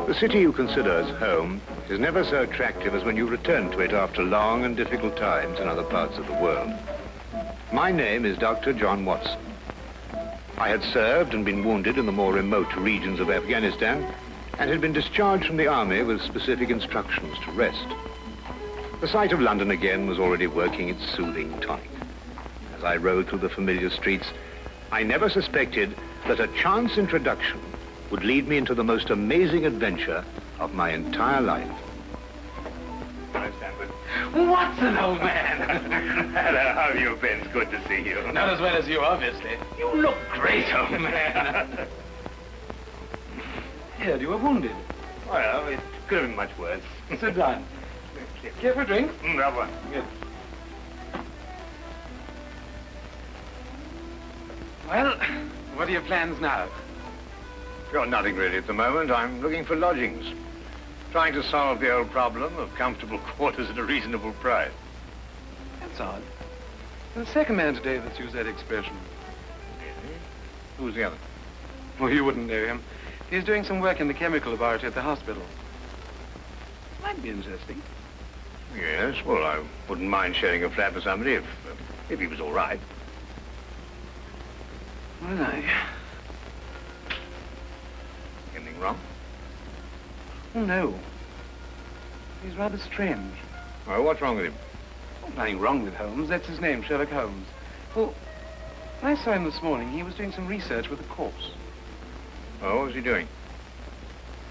The city you consider as home is never so attractive as when you return to it after long and difficult times in other parts of the world. My name is Dr. John Watson. I had served and been wounded in the more remote regions of Afghanistan and had been discharged from the army with specific instructions to rest. The sight of London again was already working its soothing tonic. As I rode through the familiar streets, I never suspected that a chance introduction would lead me into the most amazing adventure of my entire life. Hi, Stamford. Watson, old man! Hello, how have you been? It's good to see you. Not as well as you, obviously. You look great, old man. Heard you were wounded. Well, it could have been much worse. Sit down. Care for a drink? Have one. Good. Well, what are your plans now? Sure, nothing really at the moment. I'm looking for lodgings. Trying to solve the old problem of comfortable quarters at a reasonable price. That's odd. There's the second man today that's used that expression. Really? Who's the other? Well, you wouldn't know him. He's doing some work in the chemical laboratory at the hospital. Might be interesting. Yes, well, I wouldn't mind sharing a flat with somebody if he was all right. Well, Anything wrong? Oh, no. He's rather strange. Well, what's wrong with him? Oh, nothing wrong with Holmes. That's his name, Sherlock Holmes. Well, when I saw him this morning, he was doing some research with a corpse. Oh, what was he doing?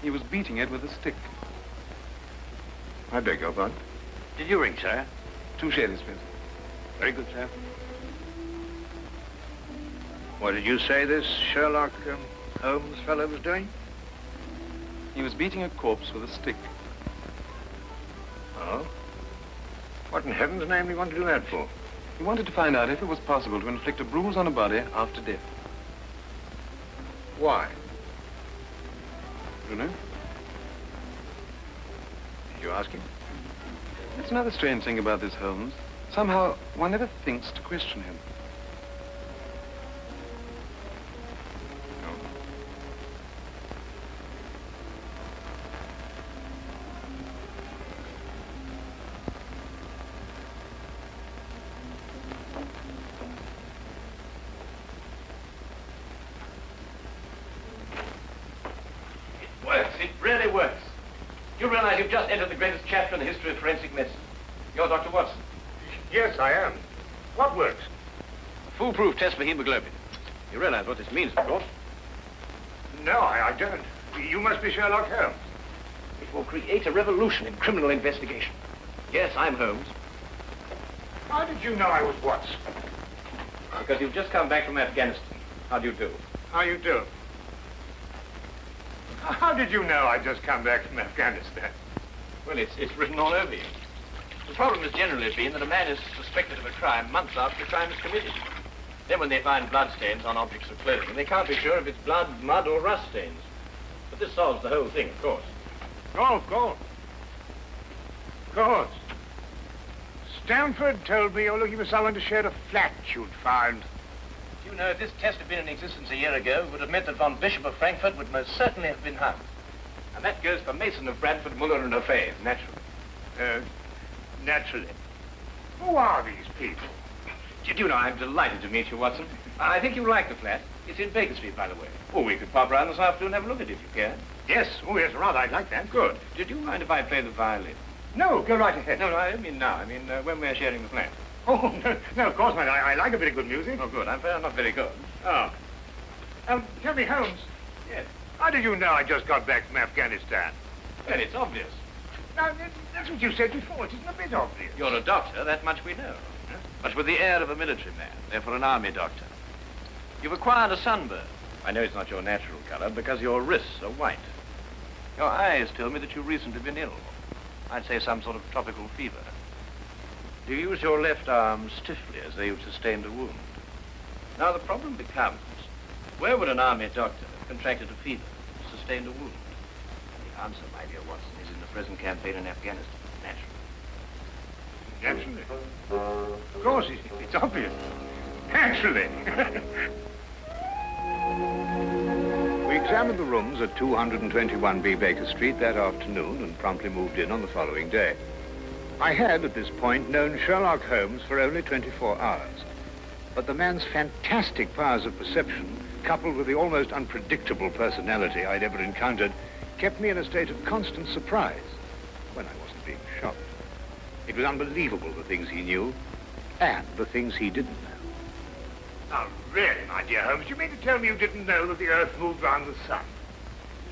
He was beating it with a stick. I beg your pardon? Did you ring, sir? 2 shillings, please. Very good, sir. What did you say this Sherlock Holmes fellow was doing? He was beating a corpse with a stick. Oh? What in heaven's name do you want to do that for? He wanted to find out if it was possible to inflict a bruise on a body after death. Why? You know? Did you ask him? That's another strange thing about this Holmes. Somehow, one never thinks to question him. You realize you've just entered the greatest chapter in the history of forensic medicine. You're Dr. Watson. Yes, I am. What works? A foolproof test for hemoglobin. You realize what this means, of course. No, I don't. You must be Sherlock Holmes. It will create a revolution in criminal investigation. Yes, I'm Holmes. How did you know I was Watson? Because you've just come back from Afghanistan. How do you do? How you do? How did you know I'd just come back from Afghanistan? Well, it's written all over you. The problem has generally been that a man is suspected of a crime months after the crime is committed. Then when they find bloodstains on objects of clothing, they can't be sure if it's blood, mud, or rust stains. But this solves the whole thing, of course. Oh, of course. Of course. Stamford told me you're looking for someone to share a flat you'd found. You know, if this test had been in existence a year ago, it would have meant that von Bishop of Frankfurt would most certainly have been hung. And that goes for Mason of Bradford, Muller and O'Fay, naturally. Naturally. Who are these people? Did you know, I'm delighted to meet you, Watson. I think you'll like the flat. It's in Baker Street, by the way. Oh, we could pop round this afternoon and have a look at it if you care. Yes. Oh, yes, rather. I'd like that. Good. Did you mind if I play the violin? No, go right ahead. No, I don't mean now. I mean when we're sharing the flat. Oh, no, of course not. I like a bit of good music. Oh, good. I'm not very good. Oh. Tell me, Holmes. Yes. How did you know I just got back from Afghanistan? Well, it's obvious. Now, that's what you said before. It isn't a bit obvious. You're a doctor, that much we know. But with the air of a military man, therefore an army doctor. You've acquired a sunburn. I know it's not your natural color because your wrists are white. Your eyes tell me that you've recently been ill. I'd say some sort of tropical fever. You use your left arm stiffly as though you'd sustained a wound. Now the problem becomes, where would an army doctor have contracted a fever, sustained a wound? The answer, my dear Watson, is in the present campaign in Afghanistan, naturally. Naturally. Of course, it's obvious. Naturally. Weeks examined the rooms at 221B Baker Street that afternoon and promptly moved in on the following day. I had, at this point, known Sherlock Holmes for only 24 hours. But the man's fantastic powers of perception, coupled with the almost unpredictable personality I'd ever encountered, kept me in a state of constant surprise when I wasn't being shocked. It was unbelievable, the things he knew and the things he didn't know. Now, really, my dear Holmes, you mean to tell me you didn't know that the Earth moved round the sun?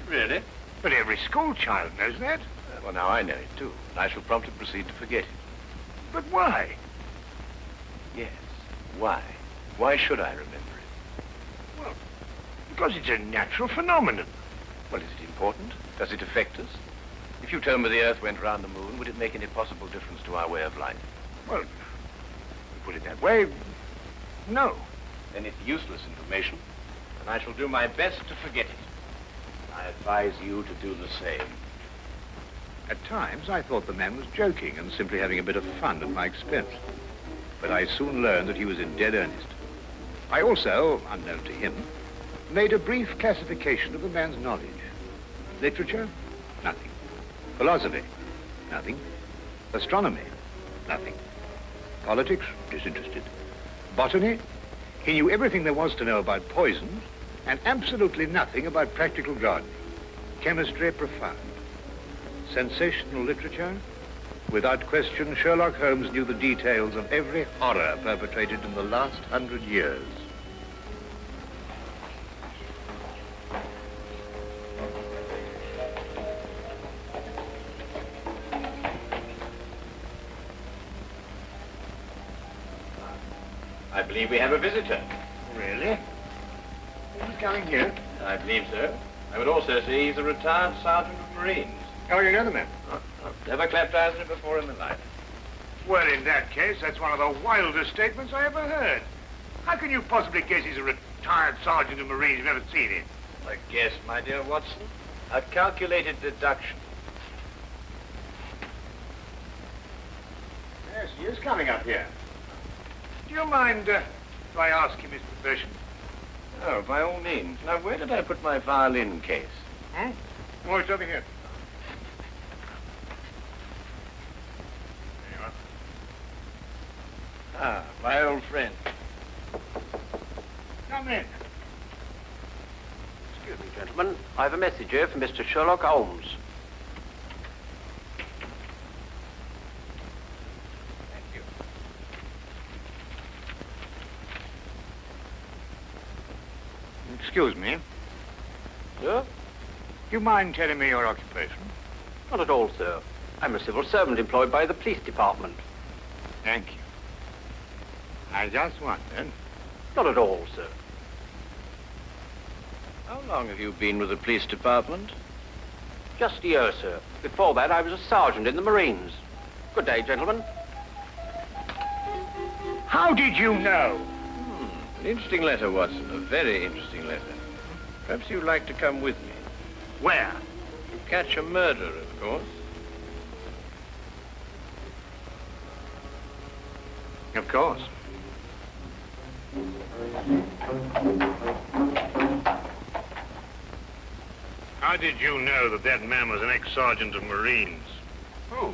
Really? But every schoolchild knows that. Well, now I know it, too. And I shall promptly proceed to forget it. But why? Yes. Why? Why should I remember it? Well, because it's a natural phenomenon. Well, is it important? Does it affect us? If you told me the Earth went round the moon, would it make any possible difference to our way of life? Well, to put it that way, no. Then it's useless information, and I shall do my best to forget it. I advise you to do the same. At times, I thought the man was joking and simply having a bit of fun at my expense. But I soon learned that he was in dead earnest. I also, unknown to him, made a brief classification of the man's knowledge. Literature? Nothing. Philosophy? Nothing. Astronomy? Nothing. Politics? Disinterested. Botany? He knew everything there was to know about poisons and absolutely nothing about practical gardening. Chemistry? Profound. Sensational literature? Without question, Sherlock Holmes knew the details of every horror perpetrated in the last 100 years. I believe we have a visitor. Really? Who's coming here? I believe so. I would also say he's a retired sergeant of Marines. Oh, you know the man? Never clapped eyes on him before in my life. Well, in that case, that's one of the wildest statements I ever heard. How can you possibly guess he's a retired sergeant of Marines? You've never seen him. A guess, my dear Watson. A calculated deduction. Yes, he is coming up here. Do you mind if I ask him his profession? Oh, by all means. Now, where did I put my violin case? Hmm? Oh, it's over here. There you are. Ah, my old friend. Come in. Excuse me, gentlemen. I have a message here from Mr. Sherlock Holmes. Thank you. Excuse me. Sir? Do you mind telling me your occupation? Not at all, sir. I'm a civil servant employed by the police department. Thank you. I just wondered. Not at all, sir. How long have you been with the police department? Just a year, sir. Before that, I was a sergeant in the Marines. Good day, gentlemen. How did you know? An interesting letter, Watson. A very interesting letter. Perhaps you'd like to come with me. Where? To catch a murderer, of course. Of course. How did you know that that man was an ex-sergeant of Marines? Who?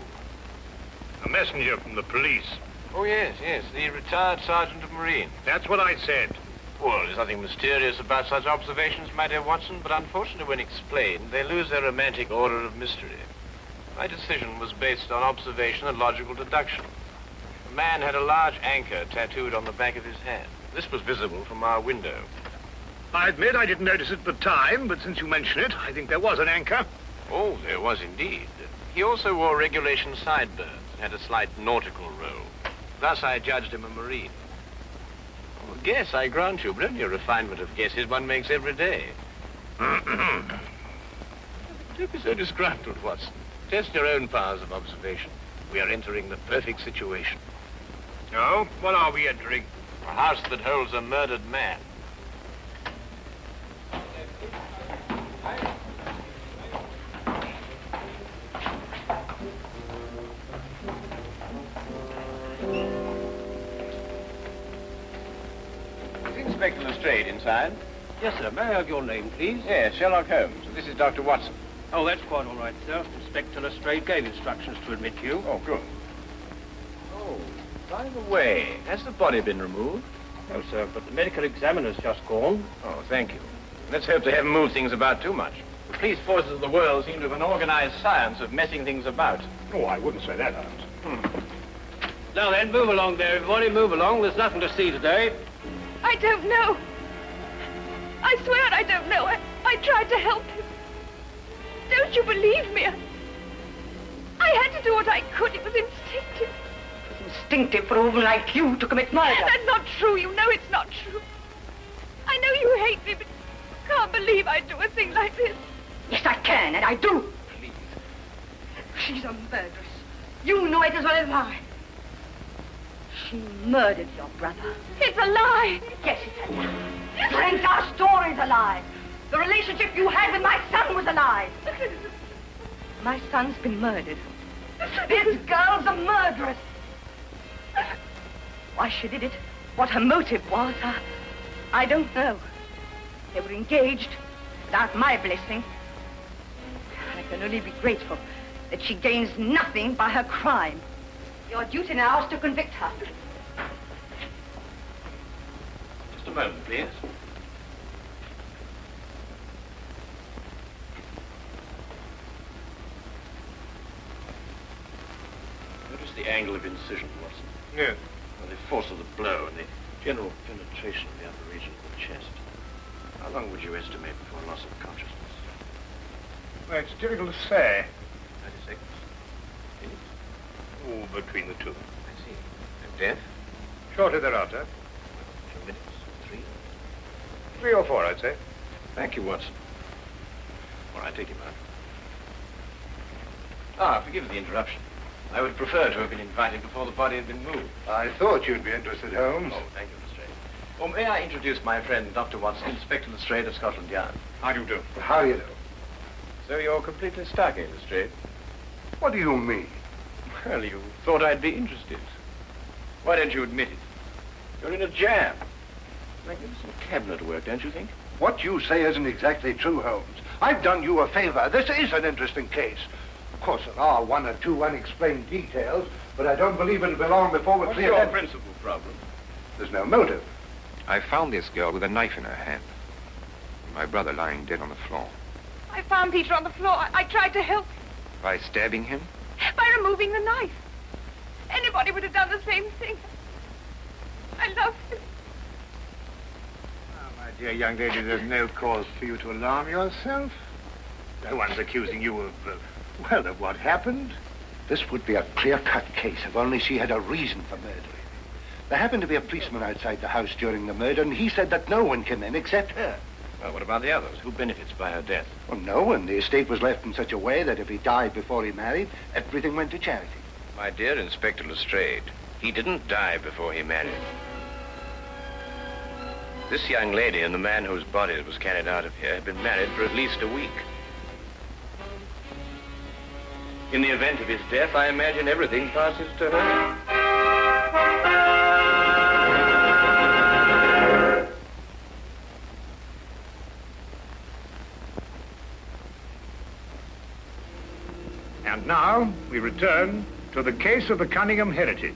A messenger from the police. Oh, yes, the retired sergeant of Marines. That's what I said. Well, there's nothing mysterious about such observations, my dear Watson, but unfortunately, when explained, they lose their romantic order of mystery. My decision was based on observation and logical deduction. The man had a large anchor tattooed on the back of his hand. This was visible from our window. I admit I didn't notice it at the time, but since you mention it, I think there was an anchor. Oh, there was indeed. He also wore regulation sideburns and had a slight nautical roll. Thus, I judged him a Marine. Oh, guess, I grant you, but only a refinement of guesses one makes every day. Don't be so disgruntled, Watson. Test your own powers of observation. We are entering the perfect situation. Oh, what are we entering? A house that holds a murdered man. Is Inspector Lestrade inside? Yes, sir. May I have your name, please? Yes, Sherlock Holmes. This is Dr. Watson. Oh, that's quite all right, sir. Inspector Lestrade gave instructions to admit you. Oh, good. Oh, by the way, has the body been removed? No, sir, but the medical examiner's just gone. Oh, thank you. Let's hope they haven't moved things about too much. The police forces of the world seem to have an organized science of messing things about. Oh, I wouldn't say that, Holmes. Now then, move along there, everybody. Move along. There's nothing to see today. I don't know. I swear I don't know. I tried to help him. Don't you believe me? I had to do what I could. It was instinctive. It's instinctive for a woman like you to commit murder. That's not true. You know it's not true. I know you hate me, but you can't believe I'd do a thing like this. Yes, I can, and I do. Please. She's a murderess. You know it as well as I. She murdered your brother. It's a lie. Yes, it's a lie. Your entire story's a lie. The relationship you had with my son was a lie. My son's been murdered. This girl's a murderess. Why she did it, what her motive was, I don't know. They were engaged without my blessing. I can only be grateful that she gains nothing by her crime. Your duty now is to convict her. Just a moment, please. Notice the angle of incision, Watson. Yes. And the force of the blow and the general penetration of the upper region of the chest. How long would you estimate before loss of consciousness? Well, it's difficult to say. 30 seconds? Minutes? Oh, between the two. I see. And death? Shortly thereafter. 2 minutes? 3? 3 or 4, I'd say. Thank you, Watson. All right, take him out. Forgive the interruption. I would prefer to have been invited before the body had been moved. I thought you'd be interested, Holmes. Oh, thank you, Lestrade. Well, may I introduce my friend, Dr. Watson, Inspector Lestrade of Scotland Yard? How do you do? How do you know? So you're completely stuck, eh, Lestrade? What do you mean? Well, you thought I'd be interested. Why don't you admit it? You're in a jam. Magnificent cabinet work, don't you think? What you say isn't exactly true, Holmes. I've done you a favor. This is an interesting case. Of course, there are 1 or 2 unexplained details, but I don't believe it'll be long before we're What's clear. your principal problem? There's no motive. I found this girl with a knife in her hand. My brother lying dead on the floor. I found Peter on the floor. I tried to help him By stabbing him? by removing the knife. Anybody would have done the same thing. I love him. Oh, my dear young lady, there's no cause for you to alarm yourself. No one's accusing you of, of what happened. This would be a clear-cut case if only she had a reason for murdering him. There happened to be a policeman outside the house during the murder, and he said that no one came in except her. Well, what about the others? Who benefits by her death? Well, no one. The estate was left in such a way that if he died before he married, everything went to charity. My dear Inspector Lestrade, he didn't die before he married. This young lady and the man whose body was carried out of here had been married for at least a week. In the event of his death, I imagine everything passes to her. And now we return to the case of the Cunningham heritage.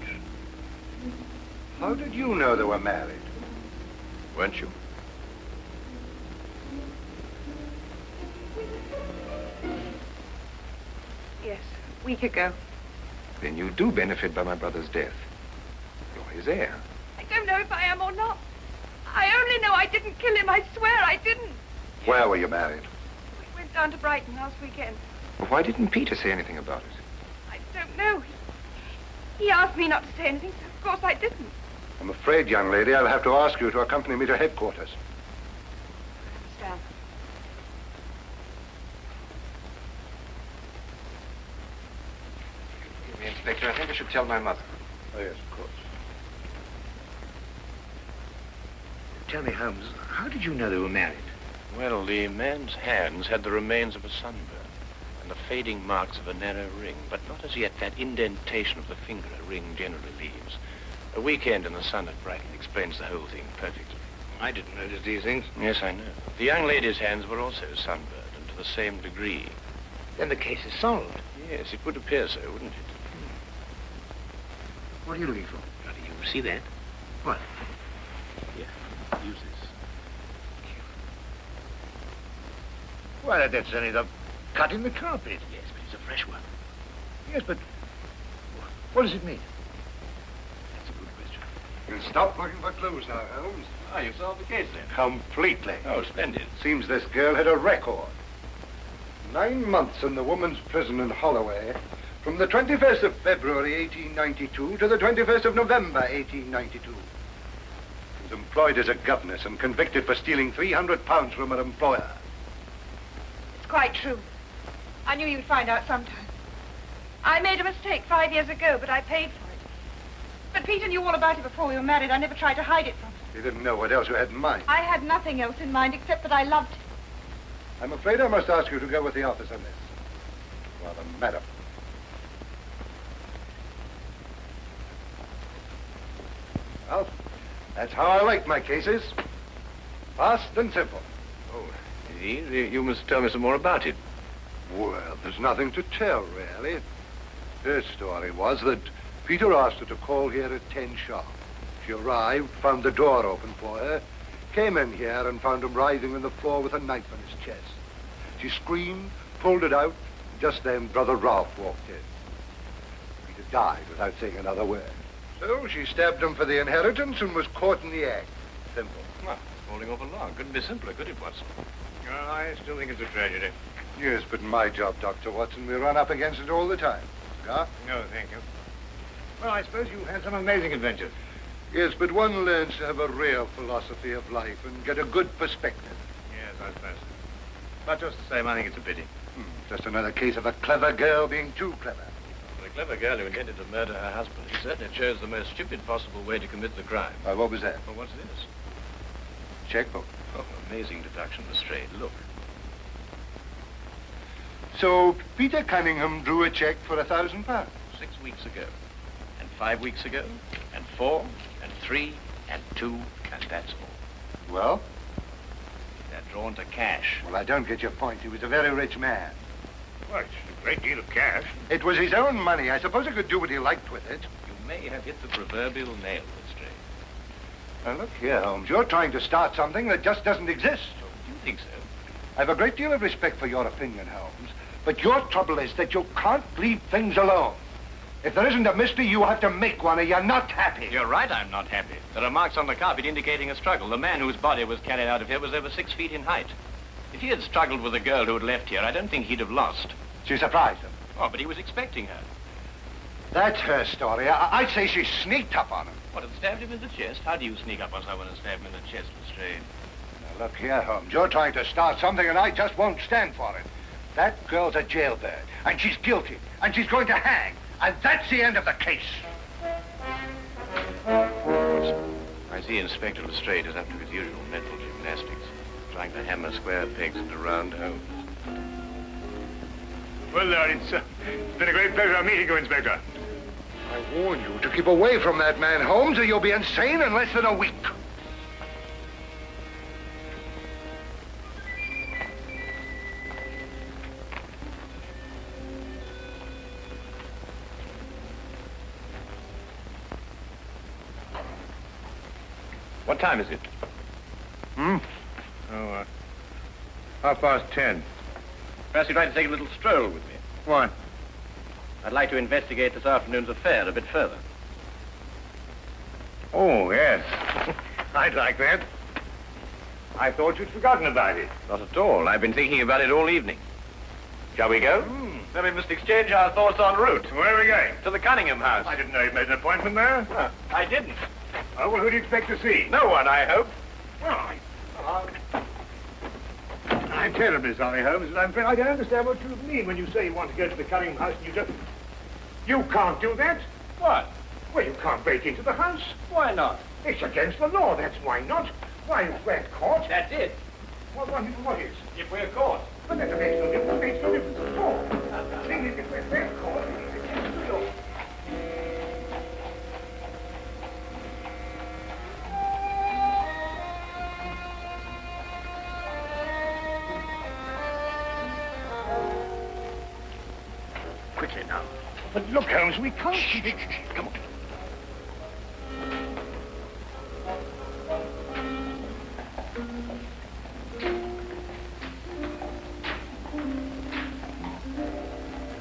How did you know they were married? Weren't you? Yes, a week ago. Then you do benefit by my brother's death. You're his heir. I don't know if I am or not. I only know I didn't kill him. I swear I didn't. Where were you married? We went down to Brighton last weekend. Well, why didn't Peter say anything about it? I don't know. He asked me not to say anything, so of course I didn't. I'm afraid, young lady, I'll have to ask you to accompany me to headquarters. Stand. Excuse me, Inspector. I think I should tell my mother. Oh, yes, of course. Tell me, Holmes, how did you know they were married? Well, the man's hands had the remains of a sunburn and the fading marks of a narrow ring, but not as yet that indentation of the finger a ring generally leaves. A weekend in the sun at Brighton explains the whole thing perfectly. I didn't notice these things. Yes, I know. The young lady's hands were also sunburned, and to the same degree. Then the case is solved. Yes, it would appear so, wouldn't it? What are you looking for? How do you see that? What? Here, use this. Why, that's only the cut in the carpet. Yes, but it's a fresh one. Yes, but what does it mean? That's a good question. You'll stop looking for clues now, Holmes. Ah, you've solved the case, then. Completely. Oh, splendid. Seems this girl had a record. 9 months in the woman's prison in Holloway, from the 21st of February, 1892, to the 21st of November, 1892. She was employed as a governess and convicted for stealing £300 from her employer. It's quite true. I knew you'd find out sometime. I made a mistake 5 years ago, but I paid for it. But Peter knew all about it before we were married. I never tried to hide it from him. You didn't know what else you had in mind. I had nothing else in mind except that I loved him. I'm afraid I must ask you to go with the office on this. Rather, madam. Well, that's how I like my cases. Fast and simple. Oh, indeed. You must tell me some more about it. Well, there's nothing to tell, really. Her story was that Peter asked her to call here at 10 sharp. She arrived, found the door open for her, came in here and found him writhing on the floor with a knife in his chest. She screamed, pulled it out, and just then Brother Ralph walked in. Peter died without saying another word. So she stabbed him for the inheritance and was caught in the act. Simple. Well, holding over long. Couldn't be simpler, could it, Watson? Well, I still think it's a tragedy. Yes, but my job, Dr. Watson, we run up against it all the time. Cigar? No, thank you. Well, I suppose you had some amazing adventures. Yes, but one learns to have a real philosophy of life and get a good perspective. Yes, I suppose. But just the same, I think it's a pity. Just another case of a clever girl being too clever. The clever girl who intended to murder her husband, he certainly chose the most stupid possible way to commit the crime. What was that? Well, what's this? Checkbook. Oh, amazing deduction, Lestrade. Look. So Peter Cunningham drew a check for £1,000. 6 weeks ago, and 5 weeks ago, and 4, and 3, and 2, and that's all. Well? They're drawn to cash. Well, I don't get your point. He was a very rich man. Well, it's a great deal of cash. It was his own money. I suppose he could do what he liked with it. You may have hit the proverbial nail, Lestrade. Now, look here, Holmes. You're trying to start something that just doesn't exist. Oh, do you think so? I have a great deal of respect for your opinion, Holmes. But your trouble is that you can't leave things alone. If there isn't a mystery, you have to make one, or you're not happy. You're right, I'm not happy. There are marks on the carpet indicating a struggle. The man whose body was carried out of here was over 6 feet in height. If he had struggled with the girl who had left here, I don't think he'd have lost. She surprised him. Oh, but he was expecting her. That's her story. I'd say she sneaked up on him. What, had stabbed him in the chest? How do you sneak up on someone and stab him in the chest, Lestrade? Now, look here, Holmes. You're trying to start something, and I just won't stand for it. That girl's a jailbird, and she's guilty, and she's going to hang. And that's the end of the case. I see Inspector Lestrade is up to his usual mental gymnastics, trying to hammer square pegs into round holes. Well, Lord, it's been a great pleasure meeting you, Inspector. I warn you to keep away from that man, Holmes, or you'll be insane in less than a week. What time is it? Oh, 10:30. Perhaps you'd like to take a little stroll with me. Why? I'd like to investigate this afternoon's affair a bit further. Oh, yes. I'd like that. I thought you'd forgotten about it. Not at all. I've been thinking about it all evening. Shall we go? Then we must exchange our thoughts en route. Where are we going? To the Cunningham house. I didn't know you'd made an appointment there. I didn't. Oh, well, who do you expect to see? No one, I hope. Well, I'm terribly sorry, Holmes, but I'm afraid I don't understand what you mean when you say you want to go to the Cunningham house and you don't. You can't do that. What? Well, you can't break into the house. Why not? It's against the law, that's why not. Why, if we're caught... That's it. What is? If we're caught. But that makes no difference. It makes no difference at all. The thing is, if we're caught, it's against the law. quickly now. But look, Holmes, we can't... Come on.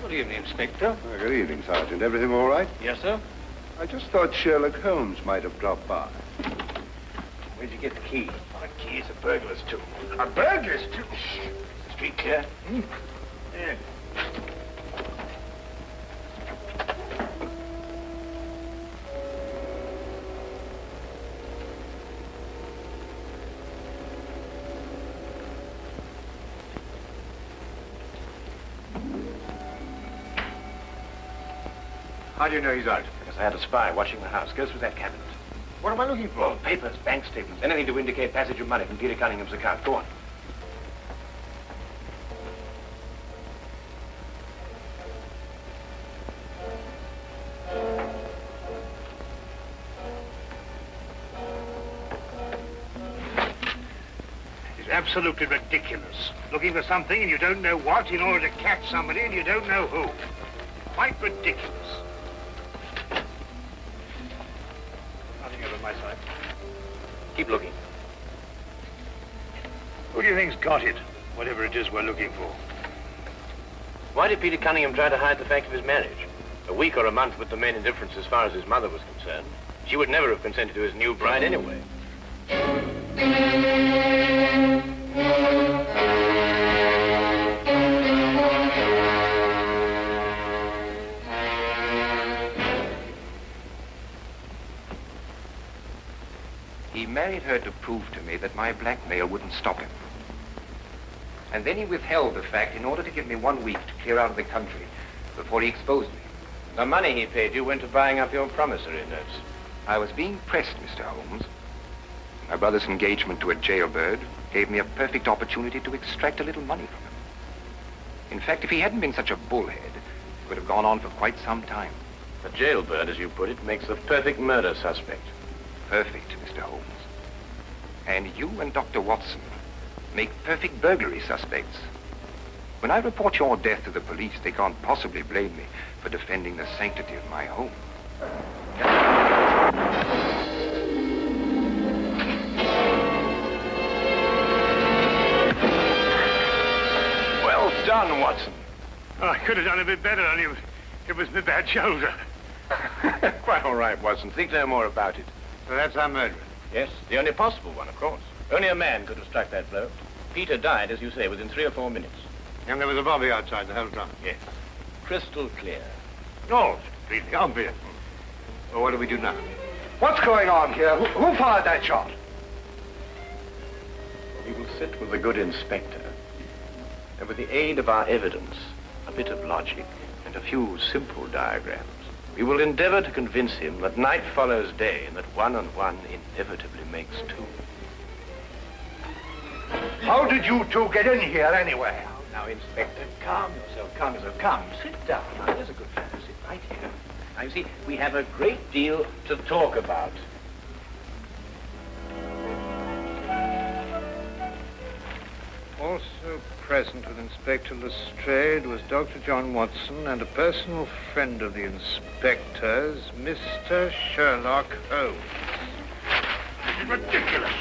Good evening, Inspector. Good evening, Sergeant. Everything all right? Yes, sir. I just thought Sherlock Holmes might have dropped by. Where'd you get the key? My key is a burglar's tool. A burglar's tool? Is the street clear? Hmm? Yeah. How do you know he's out? Because I had a spy watching the house. Go through that cabinet. What am I looking for? Oh, papers, bank statements, anything to indicate passage of money from Peter Cunningham's account. Go on. It's absolutely ridiculous. Looking for something and you don't know what in order to catch somebody and you don't know who. Quite ridiculous. Nothing over my side. Keep looking. Who do you think's got it? Whatever it is we're looking for. Why did Peter Cunningham try to hide the fact of his marriage? A week or a month would remain indifference as far as his mother was concerned. She would never have consented to his new bride anyway. He married her to prove to me that my blackmail wouldn't stop him. And then he withheld the fact in order to give me 1 week to clear out of the country before he exposed me. The money he paid you went to buying up your promissory notes. I was being pressed, Mr. Holmes. My brother's engagement to a jailbird gave me a perfect opportunity to extract a little money from him. In fact, if he hadn't been such a bullhead, it would have gone on for quite some time. A jailbird, as you put it, makes the perfect murder suspect. Perfect, Mr. Holmes. And you and Dr. Watson make perfect burglary suspects. When I report your death to the police, they can't possibly blame me for defending the sanctity of my home. Well done, Watson. Oh, I could have done a bit better, only it was my bad shoulder. Quite all right, Watson. Think no more about it. So that's our murderer. Yes, the only possible one, of course. Only a man could have struck that blow. Peter died, as you say, within 3 or 4 minutes. And there was a bobby outside the whole time. Yes. Crystal clear. Oh, it's completely obvious. Well, what do we do now? What's going on here? Who fired that shot? We will sit with the good inspector, and with the aid of our evidence, a bit of logic, and a few simple diagrams, we will endeavor to convince him that night follows day and that 1 and 1 inevitably makes 2. How did you two get in here anyway? Now, Inspector, calm yourself, calm yourself. Come, sit down. Now, there's a good fellow. Sit right here. Now, you see, we have a great deal to talk about. Also present with Inspector Lestrade was Dr. John Watson and a personal friend of the inspector's, Mr. Sherlock Holmes. This is ridiculous.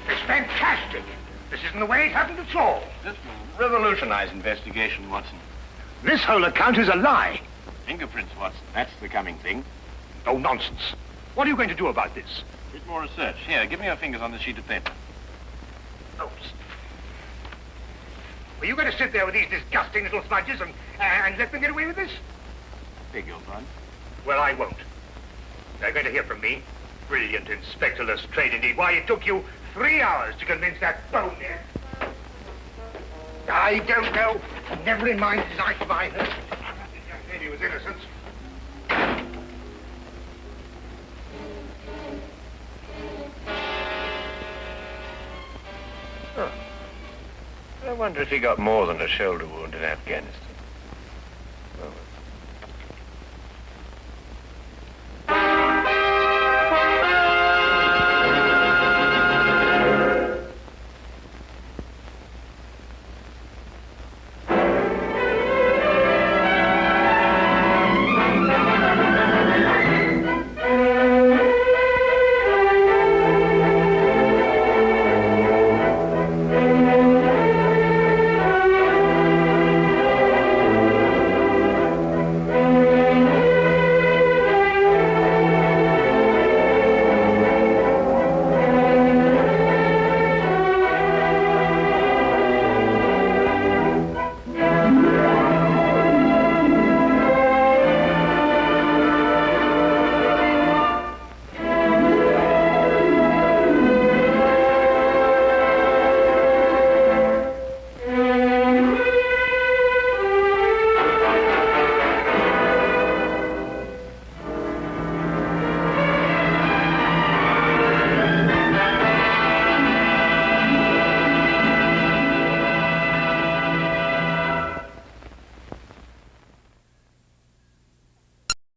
It's fantastic. This isn't the way it happened at all. This will revolutionize investigation, Watson. This whole account is a lie. Fingerprints, Watson. That's the coming thing. Oh, nonsense. What are you going to do about this? A bit more research. Here, give me your fingers on this sheet of paper. Holmes. Were you going to sit there with these disgusting little smudges and let them get away with this? Beg your pardon? Well, I won't. They're going to hear from me. Brilliant Inspector Lestrade, indeed. Why, it took you 3 hours to convince that bonehead. I don't know. Never in mind his life of either. The lady was innocent. Oh. I wonder if he got more than a shoulder wound in Afghanistan.